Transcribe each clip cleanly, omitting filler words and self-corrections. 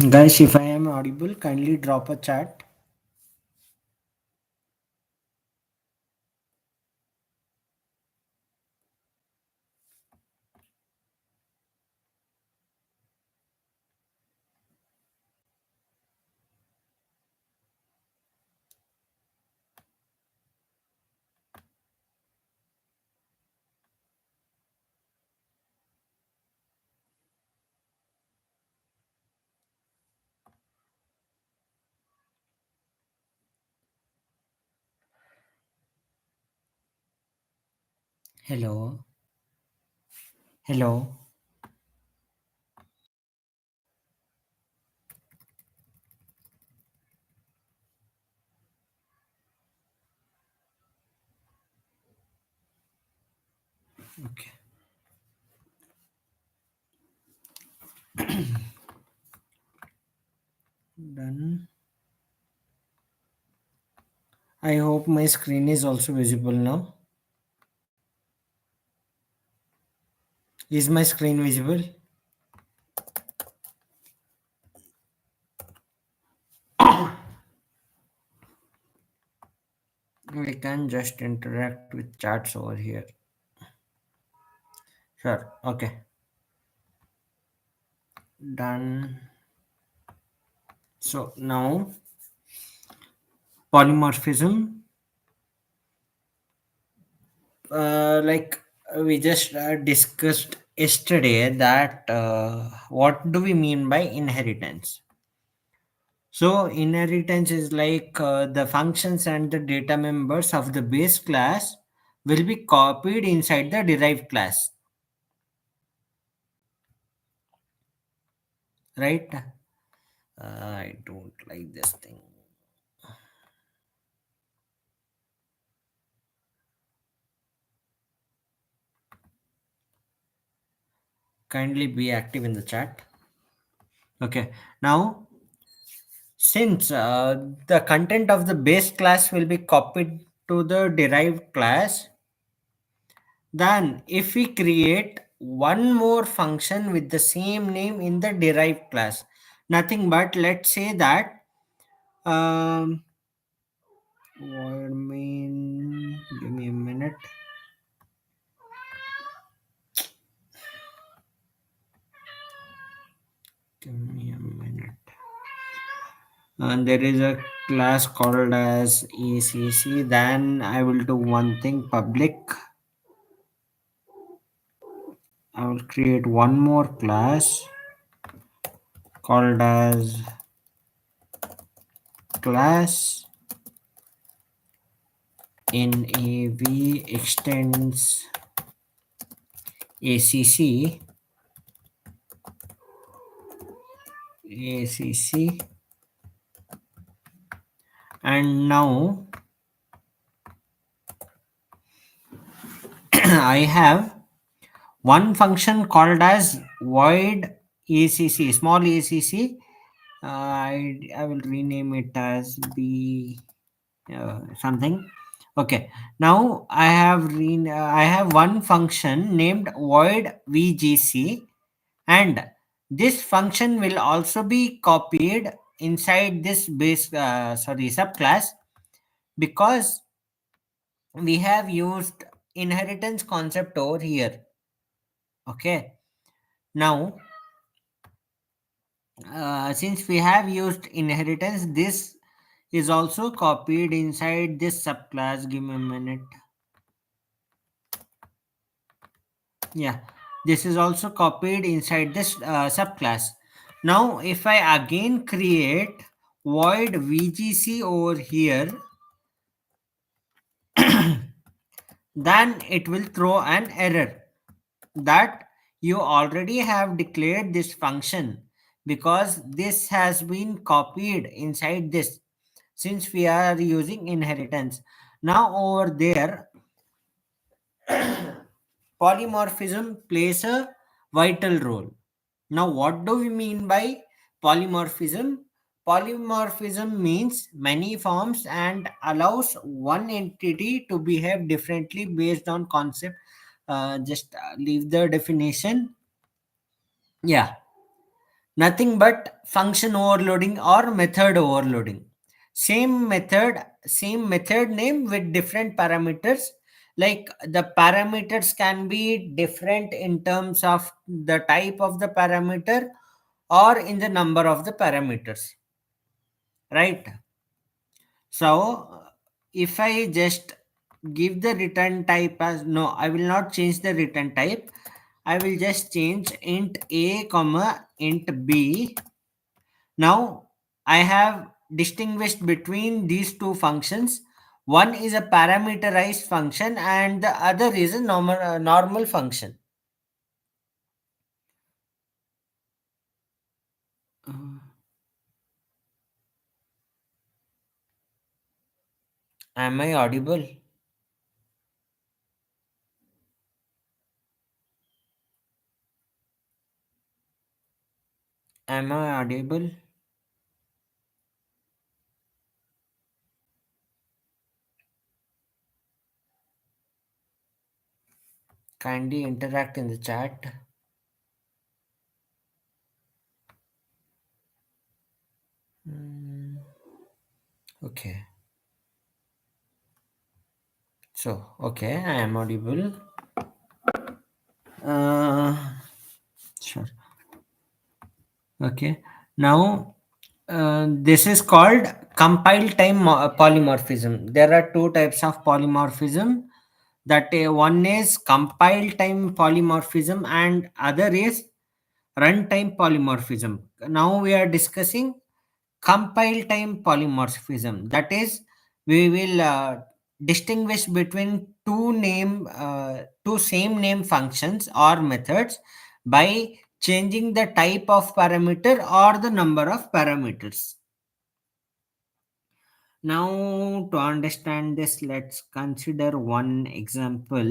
Guys, if I am audible, kindly drop a chat. Hello. Hello. Okay. Done. I hope my screen is also visible now. Is my screen visible? We can just interact with chats over here. Sure. Okay. Done. So now polymorphism. Like we just discussed yesterday that what do we mean by inheritance? So inheritance is like the functions and the data members of the base class will be copied inside the derived class, right? I don't like this thing. Kindly be active in the chat. Okay. Now, since the content of the base class will be copied to the derived class, then if we create one more function with the same name in the derived class, nothing but let's say that void main, give me a minute. Give me a minute. And there is a class called as ECC. Then I will do one thing public. I will create one more class called as class nav extends ACC ACC, and now I have one function called as void ACC, small ACC. I will rename it as b something. Okay, now I have one function named void VGC, and this function will also be copied inside this base subclass, because we have used inheritance concept over here. Okay, now since we have used inheritance, this is also copied inside this subclass. Give me a minute. Yeah, this is also copied inside this subclass. Now if I again create void VGC over here, then it will throw an error that you already have declared this function, because this has been copied inside this, since we are using inheritance. Now over there, polymorphism plays a vital role. Now what do we mean by polymorphism? Polymorphism means many forms and allows one entity to behave differently based on concept. Just leave the definition. Yeah. nothing but function overloading or method overloading. Same method name with different parameters. Like the parameters can be different in terms of the type of the parameter or in the number of the parameters, right? So if I just give the return type as, no, I will not change the return type. I will just change int a comma int b. Now I have distinguished between these two functions. One is a parameterized function and the other is a normal function. Uh, am I audible? Am I audible? Kindly interact in the chat. Hmm, okay. So, okay, I am audible. Uh, sure. Okay. Now, this is called compile time polymorphism. There are two types of polymorphism. That one is compile time polymorphism and other is runtime polymorphism. Now we are discussing compile time polymorphism. That is, we will distinguish between two same name functions or methods by changing the type of parameter or the number of parameters. Now to understand this, let's consider one example.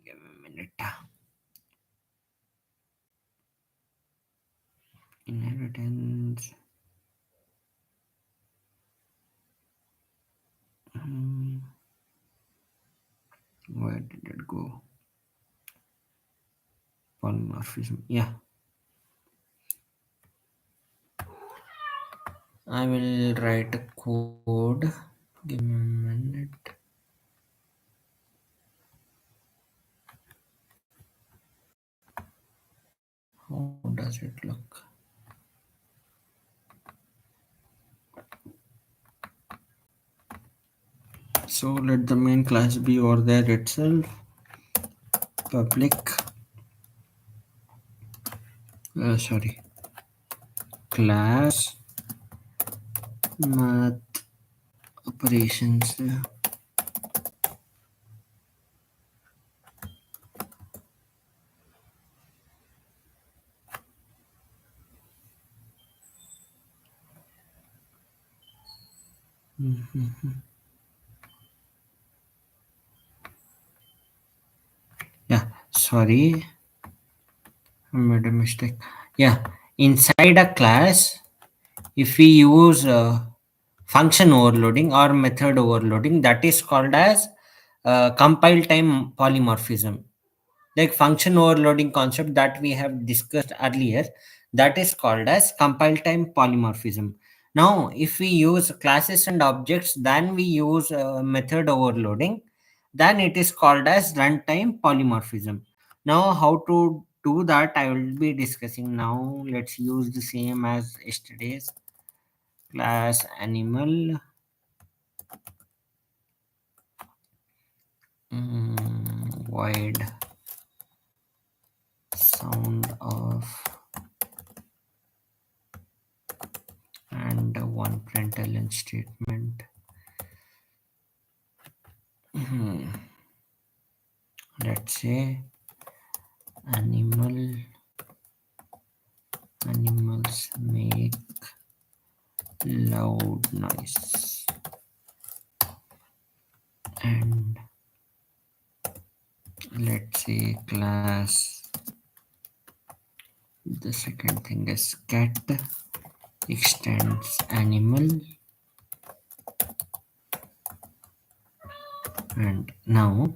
Give me a minute. Inheritance. Hmm, where did it go? Polymorphism. Yeah, I will write a code. Give me a minute. How does it look? So let the main class be over there itself. Public, sorry, class math operations. Mhm. Yeah, sorry, I made a mistake. Yeah, inside a class, if we use function overloading or method overloading, that is called as compile time polymorphism. Like function overloading concept that we have discussed earlier, that is called as compile time polymorphism. Now if we use classes and objects, then we use method overloading, then it is called as runtime polymorphism. Now how to do that I will be discussing now. Let's use the same as yesterday's class animal. Void sound off and one println statement. Hmm, let's say animal animals make loud noise, and let's say class, the second thing is cat extends animal, and now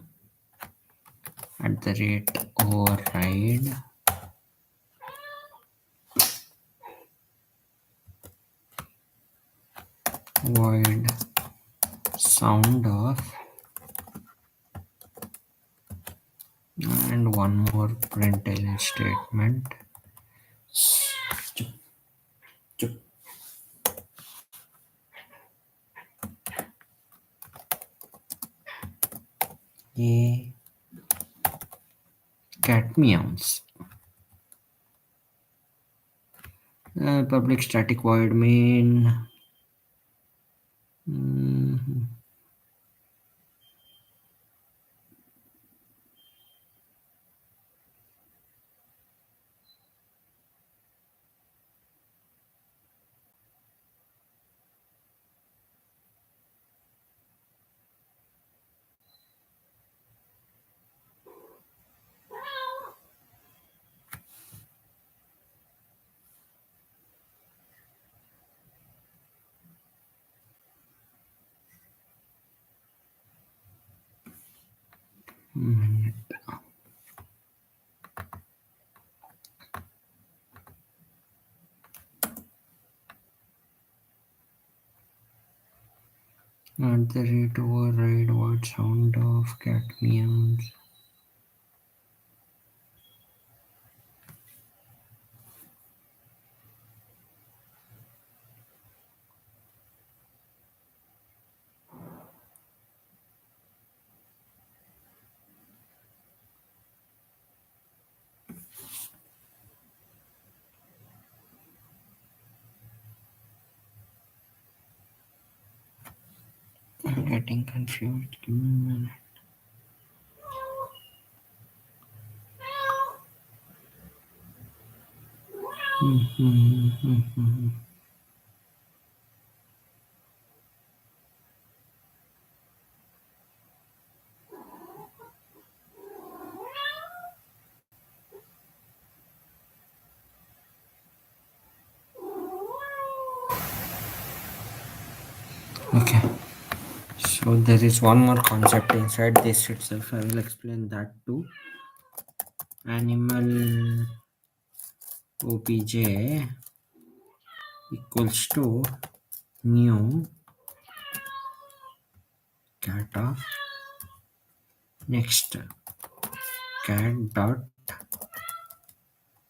at the rate override void sound of, and one more println statement. Chup, chup. A cat meows. Public static void main. Mhm. Minute. At the rate override void sound of cat meows. I'm getting confused. Give me a minute. Mhm. Okay, so there is one more concept inside this itself. I will explain that too. Animal obj equals to new cat of next cat dot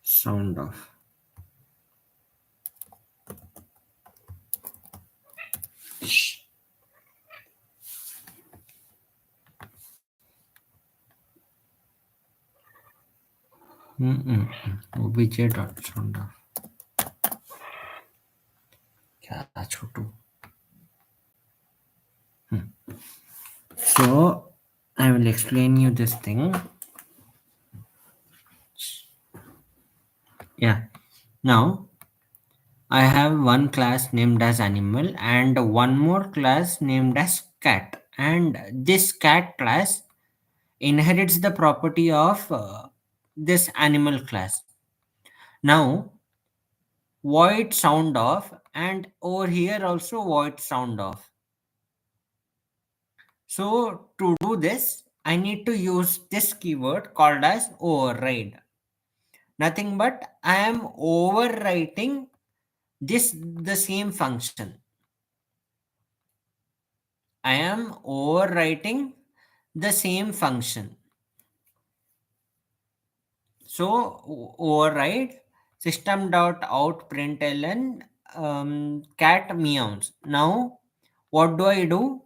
sound of. obj dot sound of. क्या छोटू. So I will explain you this thing. Yeah. Now I have one class named as animal and one more class named as cat. And this cat class inherits the property of this animal class. Now void sound of, and over here also void sound of. So to do this, I need to use this keyword called as override. Nothing but I am overwriting this the same function. I am overwriting the same function. So override system dot out println cat meows. Now what do I do?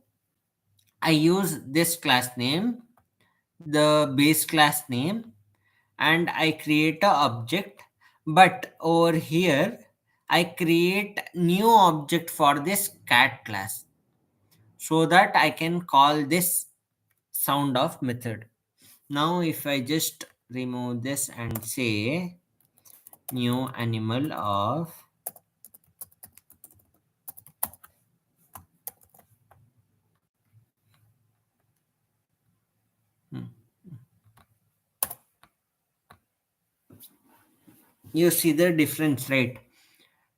I use this class name, the base class name, and I create a object. But over here, I create new object for this cat class so that I can call this sound of method. Now if I just remove this and say new animal of, hmm, you see the difference, right?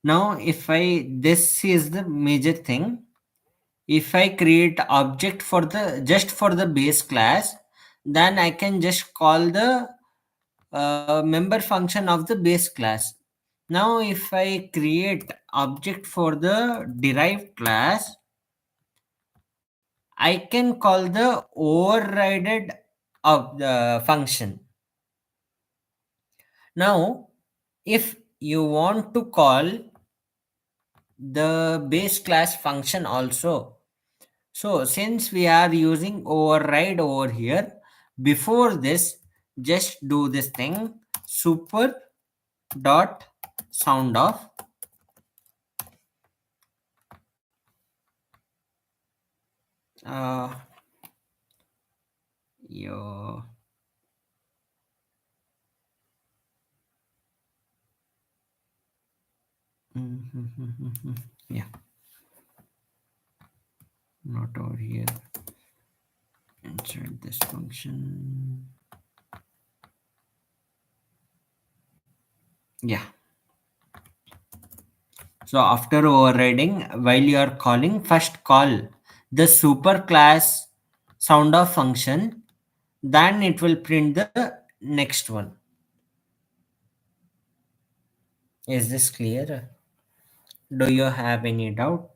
Now if I, this is the major thing. If I create object for the just for the base class, then I can just call the member function of the base class. Now if I create object for the derived class, I can call the overrided of the function. Now, if you want to call the base class function also, so since we are using override over here, before this, just do this thing super dot sound off. Uh, your yeah, not over here. Insert this function. Yeah. So after overriding, while you are calling, first call the superclass sound of function, then it will print the next one. Is this clear? Do you have any doubt?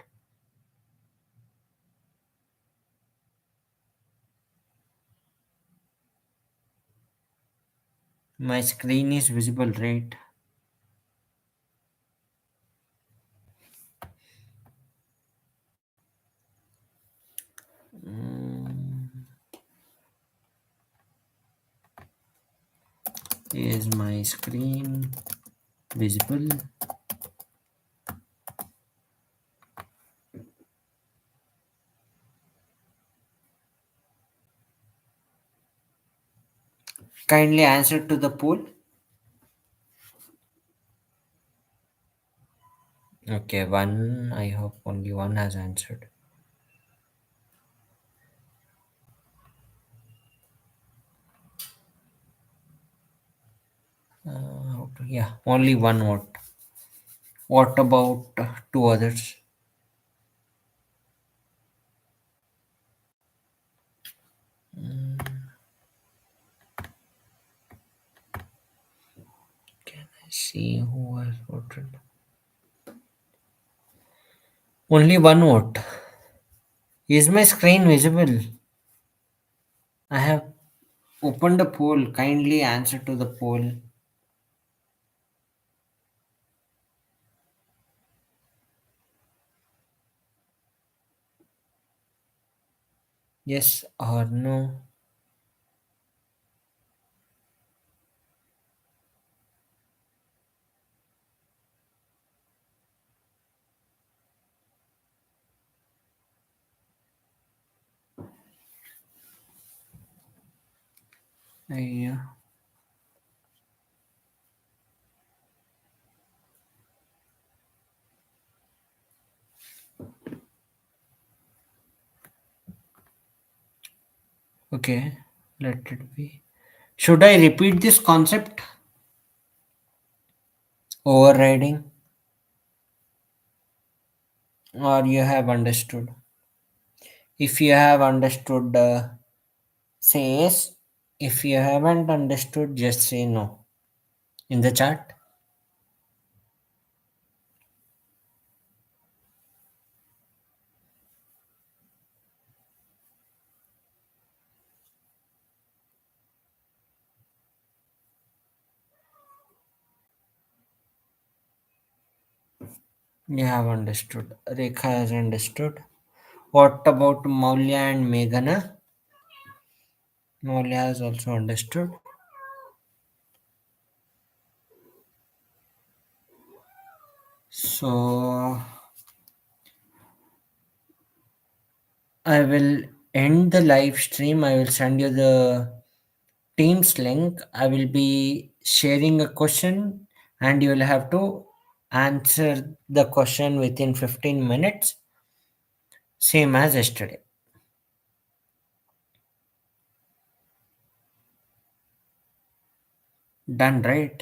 My screen is visible, right? Mm, is my screen visible? Kindly answer to the poll. Okay, one. I hope only one has answered. Yeah, only one vote. What about two others? Can I see who has voted? Only one vote. Is my screen visible? I have opened a poll. Kindly answer to the poll. Yes or no? Yeah. Okay. Let it be. Should I repeat this concept? Overriding? Or you have understood? If you have understood, say yes. If you haven't understood, just say no in the chat. You have understood. Rekha has understood. What about Maulya and Meghana? Maulya has also understood. So I will end the live stream. I will send you the Teams link. I will be sharing a question and you will have to answer the question within 15 minutes, same as yesterday. Done, right?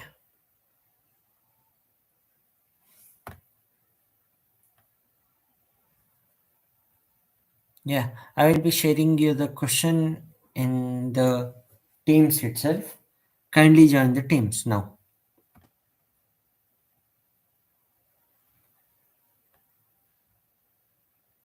Yeah, I will be sharing you the question in the Teams itself. Kindly join the Teams now.